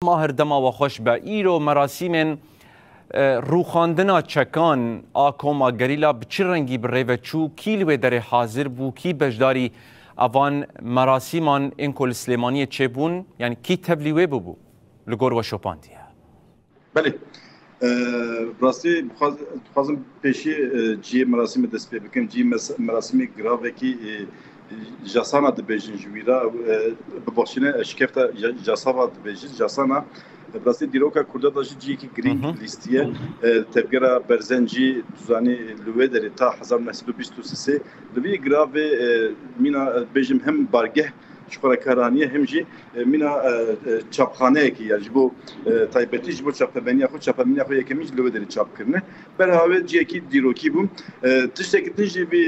ماهر دما و خوش به ایرو مراسم روخاندنا چکان آکوما گریلا به چه رنگی بریوه چو کیلوه در حاضر بو کی بجداری اوان مراسمان این کل سلیمانی چه بون یعنی کی تبلیوه بو لگور و شوپاندیه بله راستی خواستم پیشی جی مراسم دست پی بکن جی مراسم گراوه کی جاسانا دبیجن جویرا ببخشینه اشکفت جاسانا دبیجن جاسانا راستی دیروکا کرده داشتی جی کی گرینگ لیستیه تبگرا برزنجی دوزانی لوه داری تا 1923 لوی گراوه مینا بیجم هم بارگه شکرکارانیه هم جی مینا چاپخانه کی یعنی بو تایبتی جبو چاپمنیا خود چاپمنیا خود یکمیش لوه داری چاپ کرنه برای جی کی دیروکی بوم تشتکی تنجی بی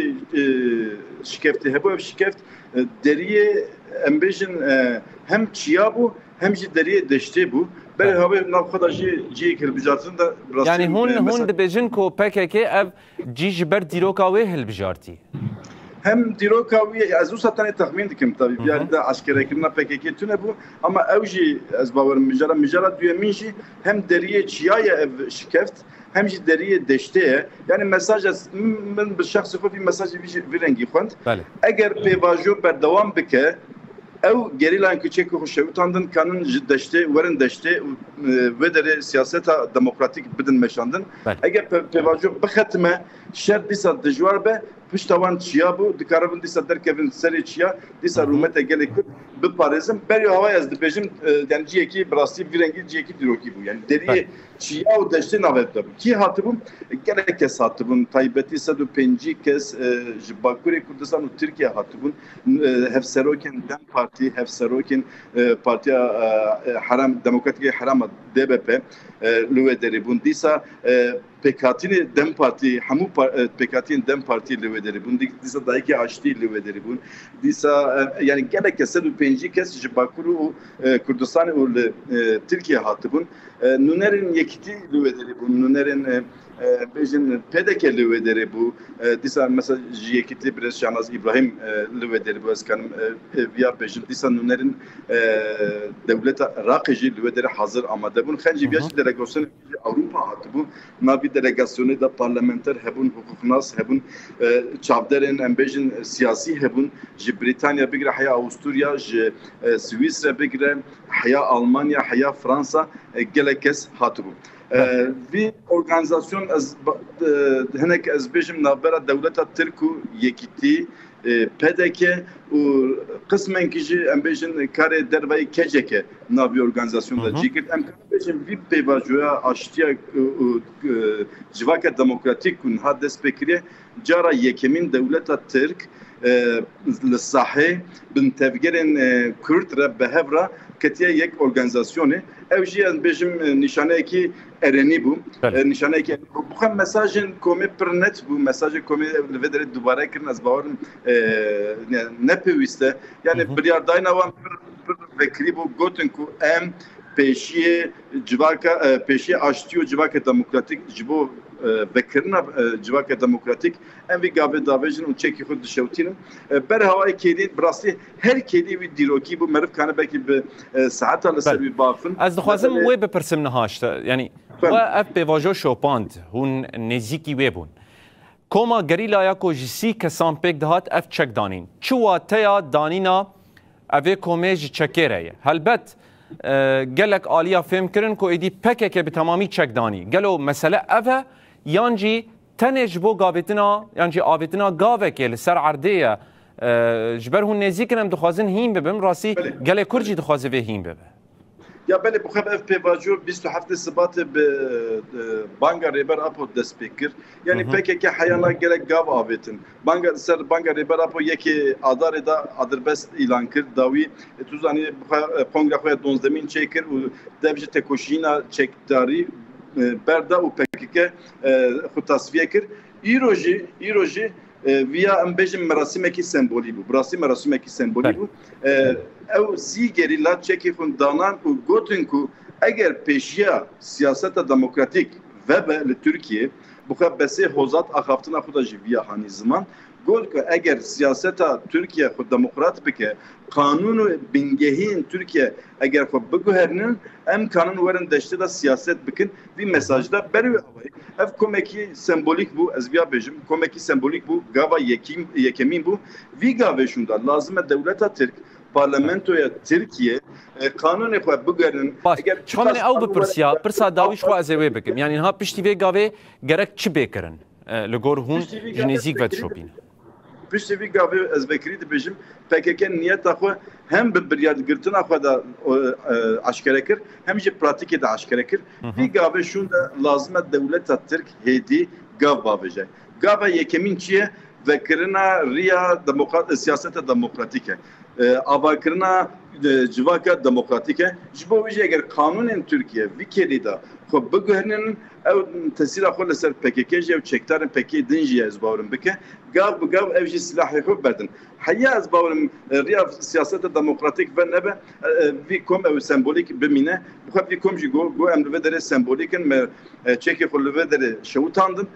شکفته هبو شکفت دریه امبیجن هم چیابو هم جی دریه دشته بو برای هوا نخدا جی کل بجارتن دا یعنی هون دبیجن کو پکه اف جی جبر دیروکاوی هل بجارتی هم دیروکاوی از او ساتن تخمین دکم طبعا بیاری دا عسکری کردن پکه تونه بو اما اوجی از باورم مجرد دویمینشی هم دریه چیای اف شکفت همچی دریه دشته یعنی مساج من به شخص خودی مساج ویرنگی خوند اگر پیواژو بردوام بکه او گریلان küçük hoşavutandın kanun dişte varın dişte ve de siyaseta demokratik bidin meşandın eğer pevajo bxatme şer disa dijwar be piştavan çiya bu dikarabın disa derkevin seri çiya disa rumete gelek bi parizm beri hava yazdı bejim yani G2 brasi virengi G2 diroki bu yani deri çiya o dişte navetde ki hatibum gerek kes hatibum taybeti sadu penci kes jibakure Kurdistan u Türkiye hatibum hevseroken dem parti hevseroken partiya haram demokratik haram DBP lüve deri bun disa Pekatini Dem Parti, hamu Pekatini Dem Parti lüvederi bun. Disa dahi ki açtı lüvederi bun. Disa yani gerek kese du penci kes jibakuru Kurdistan u Türkiye hattı bun. Nunerin yekiti lüvederi bun. Nunerin bejin pedeke lüvederi bu. Disa mesela yekiti biraz Şahnaz İbrahim lüvederi bu eskanım via bejin. Disa Nunerin devlete rakıcı lüvederi hazır ama de bun. Xenci biyaşı delegasyonu Avrupa hattı bun. Navi delegasyonu da parlamenter hebun, hukuknas hebun, çavderin embejin siyasi hebun, ji Britanya bigre, haya Avusturya, ji Swiss bigre, haya Almanya, haya Fransa, gelekes hatı bu. Bir organizasyon henek ezbejim nabera devleta Türku yekiti pedeke u kısmen kişi embejin kare dervayı keceke nabi organizasyonda cikit embejin bir pevajoya aştiya civaka demokratik kun haddes bekire cara yekemin devleta Türk للصحي بنتفجرن كرت رب هبرة كتيا يك organizasyonu evji az bejim nişane ki ereni bu nişane ki bu hem mesajın komi pernet bu mesajı komi vedere dubare kirin az bavarın ne peviste yani bir yardayna van bir vekri bu goten ku em peşiye civaka peşiye açtıyor civaka demokratik cibo vekirna civaka demokratik en vi gabe davejin u çeki xud dişewtinin ber havayı kedi brasli her kedi vi diroki bu merif kanı belki bir saat ala servi bafın az dixwazim wê bipirsim nihaşta yani ve ev pêvajo şopand hûn nêzîkî wê bûn koma gerîlaya ku ji sî kesan pêk dihat ev çek danîn çiwa teya danîna evê komê ji çekê re ye helbet gelek aliya fêm kirin ku êdî pekeke bi temamî çek danî gelo mesele ev e yan jî tenê ji bo gavêtina yan jî avêtina gavekê li ser erdê ye ji ber hûn nêzîkin em dixwazin hîn bibin rastî gelê Kurd jî dixwaze vê hîn bibe Ya belli bu kadar pevajo 27 Şubat'ta bir banga reber apo despekir. Yani PKK hayana gerek gav abetin. Banga reber apo yeki adareda adrbest ilan kir davi tuzani kongre xoya donzdemin çekir u devji tekoşina çekdari berda u PKK xu tasfiye kir. İroji via embejim merasimeki sembolî bû. Birasî merasimeki sembolî bû. Ew zî gerîla çekê xwe danan û gotin ku eger pêşiya siyaseta demokratîk vebe li Tirkiye bu xwe besê hozat axaftina xwe da ji via hanî ziman گل که اگر سیاست ترکیه خود دموکرات بکه قانون و بنگهین ترکیه اگر خود بگوهرنن ام قانون ورن دشته دا سیاست بکن وی مساج دا بروی آوی اف کمکی سمبولیک بو از بیا بجم کمکی سمبولیک بو گاوا یکمین بو وی گاوشون دا لازمه دولت ترک پارلمانتوی ترکیه قانون خود بگرن اگر چون او بپرسا داویش خو از وی بکم یعنی ها پشتی وی گاوه گرک چی بکرن لگور هون جنزیک ود شوپین پشتی وی گاوه از بکری دبیجم PKK niyet akı hem bir yardımcı akı da aşkare kır hem de pratik de aşkare kır. Bir gave şunda lazım devlet Türk hedi gav babıcı. Gave yekemin çiye ve kırına riya siyasete demokratike. Avakırına civaka demokratike. Jibovici eğer kanunun Türkiye vikelida خب بگوهرنن او تاثیر خود سر PKK جو چکتار PKK دنجی از باورم بکه گاو بگاو اوجی سلاحی خوب بردن حیا از باورم ریا سیاست دموکراتیک و نبه وی کم او سمبولیک بمینه بخواد وی کم جی گو امر و داره سمبولیکن م چکی خود و داره شوتاندن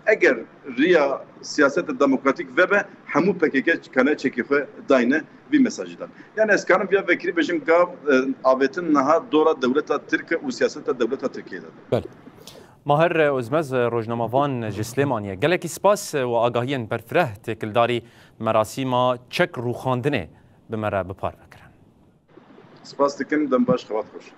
اگر ریا سیاست دموکراتیک و به همو PKK کنه چکی خود داینه وی مساج داد yani از kanım بیا وکری بشیم گاو آبتن نها دورا دولت ترک و سیاست دولت ترکیه بله ماهر ازمز روزنامه‌وان جسلیمانیه گلکی سپاس و آگاهیان برفره تکلداری مراسم چک روخاندنه به مرا بپار بکرن سپاس دکن دم باش خوات خوش